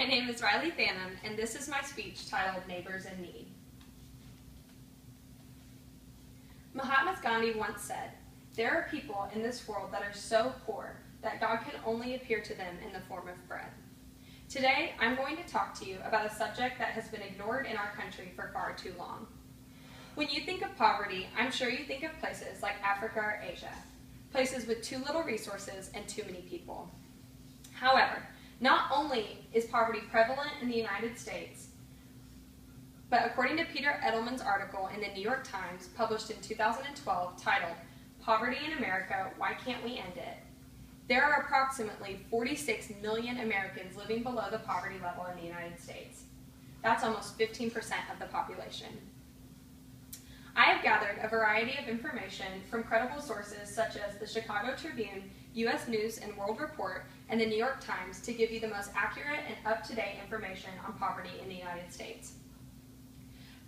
My name is Riley Phantom, and this is my speech titled Neighbors in Need. Mahatma Gandhi once said, "There are people in this world that are so poor that God can only appear to them in the form of bread." Today, I'm going to talk to you about a subject that has been ignored in our country for far too long. When you think of poverty, I'm sure you think of places like Africa or Asia, places with too little resources and too many people. However, not only is poverty prevalent in the United States, but according to Peter Edelman's article in the New York Times, published in 2012, titled, "Poverty in America, Why Can't We End It?" there are approximately 46 million Americans living below the poverty level in the United States. That's almost 15% of the population. I have gathered a variety of information from credible sources such as the Chicago Tribune, U.S. News and World Report, and the New York Times to give you the most accurate and up-to-date information on poverty in the United States.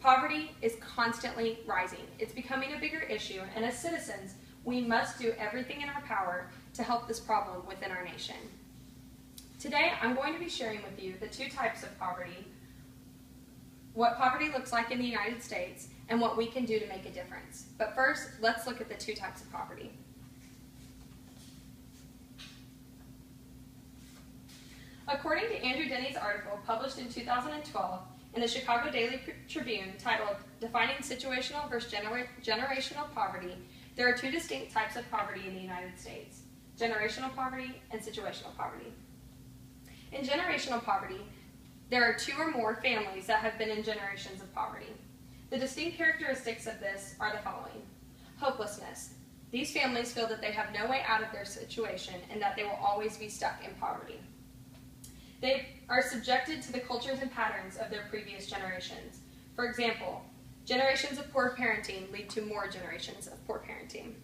Poverty is constantly rising. It's becoming a bigger issue, and as citizens, we must do everything in our power to help this problem within our nation. Today, I'm going to be sharing with you the two types of poverty, what poverty looks like in the United States, and what we can do to make a difference. But first, let's look at the two types of poverty. According to Andrew Denny's article published in 2012 in the Chicago Daily Tribune titled "Defining Situational versus Generational Poverty," there are two distinct types of poverty in the United States: generational poverty and situational poverty. In generational poverty, there are two or more families that have been in generations of poverty. The distinct characteristics of this are the following: hopelessness. These families feel that they have no way out of their situation and that they will always be stuck in poverty. They are subjected to the cultures and patterns of their previous generations. For example, generations of poor parenting lead to more generations of poor parenting.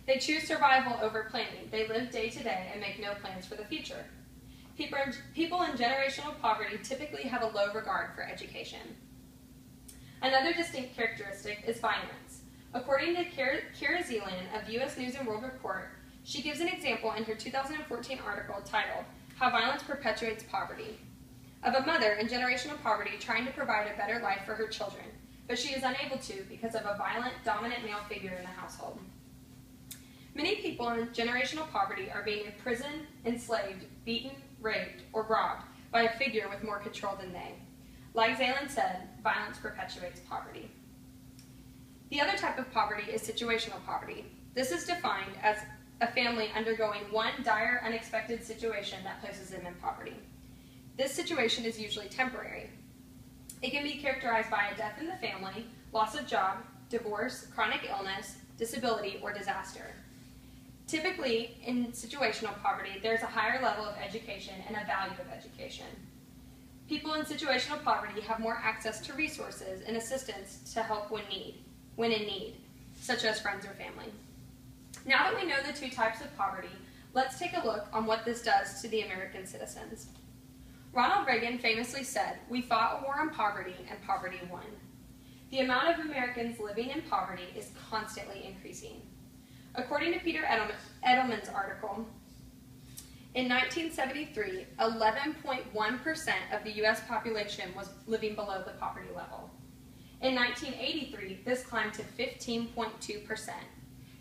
They choose survival over planning. They live day to day and make no plans for the future. People in generational poverty typically have a low regard for education. Another distinct characteristic is violence. According to Kira Zeeland of U.S. News and World Report, she gives an example in her 2014 article titled, "How Violence Perpetuates Poverty," of a mother in generational poverty trying to provide a better life for her children, but she is unable to because of a violent, dominant male figure in the household. Many people in generational poverty are being imprisoned, enslaved, beaten, raped, or robbed by a figure with more control than they. Like Zeeland said, violence perpetuates poverty. The other type of poverty is situational poverty. This is defined as a family undergoing one dire, unexpected situation that places them in poverty. This situation is usually temporary. It can be characterized by a death in the family, loss of job, divorce, chronic illness, disability, or disaster. Typically, in situational poverty, there's a higher level of education and a value of education. People in situational poverty have more access to resources and assistance to help when in need, such as friends or family. Now that we know the two types of poverty, let's take a look on what this does to the American citizens. Ronald Reagan famously said, "We fought a war on poverty, and poverty won." The amount of Americans living in poverty is constantly increasing. According to Peter Edelman's article, in 1973, 11.1% of the U.S. population was living below the poverty level. In 1983, this climbed to 15.2%.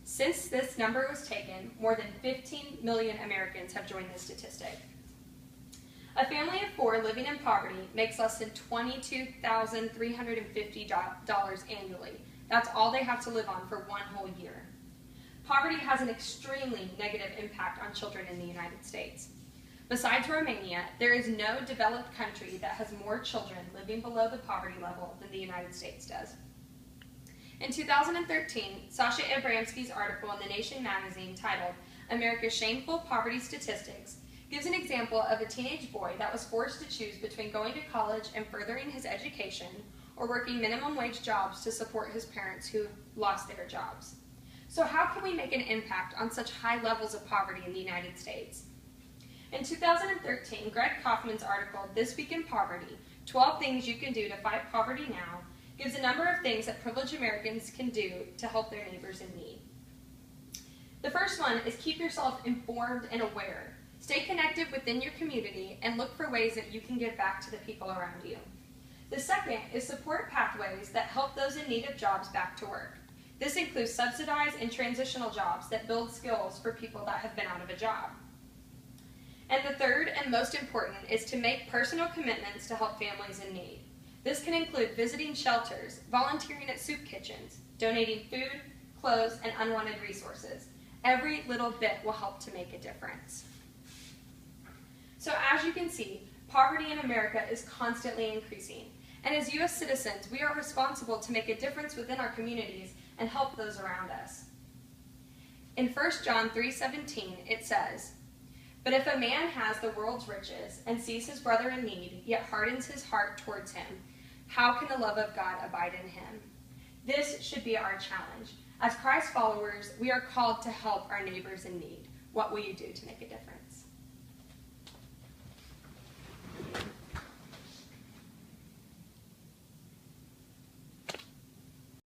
Since this number was taken, more than 15 million Americans have joined this statistic. A family of four living in poverty makes less than $22,350 annually. That's all they have to live on for one whole year. Poverty has an extremely negative impact on children in the United States. Besides Romania, there is no developed country that has more children living below the poverty level than the United States does. In 2013, Sasha Abramsky's article in The Nation magazine titled "America's Shameful Poverty Statistics" gives an example of a teenage boy that was forced to choose between going to college and furthering his education or working minimum wage jobs to support his parents who lost their jobs. So how can we make an impact on such high levels of poverty in the United States? In 2013, Greg Kaufman's article, "This Week in Poverty, 12 Things You Can Do to Fight Poverty Now," gives a number of things that privileged Americans can do to help their neighbors in need. The first one is keep yourself informed and aware. Stay connected within your community and look for ways that you can give back to the people around you. The second is support pathways that help those in need of jobs back to work. This includes subsidized and transitional jobs that build skills for people that have been out of a job. And the third and most important is to make personal commitments to help families in need. This can include visiting shelters, volunteering at soup kitchens, donating food, clothes, and unwanted resources. Every little bit will help to make a difference. So as you can see, poverty in America is constantly increasing. And as U.S. citizens, we are responsible to make a difference within our communities and help those around us. In 1 John 3:17, it says, "But if a man has the world's riches and sees his brother in need, yet hardens his heart towards him, how can the love of God abide in him?" This should be our challenge. As Christ followers, we are called to help our neighbors in need. What will you do to make a difference?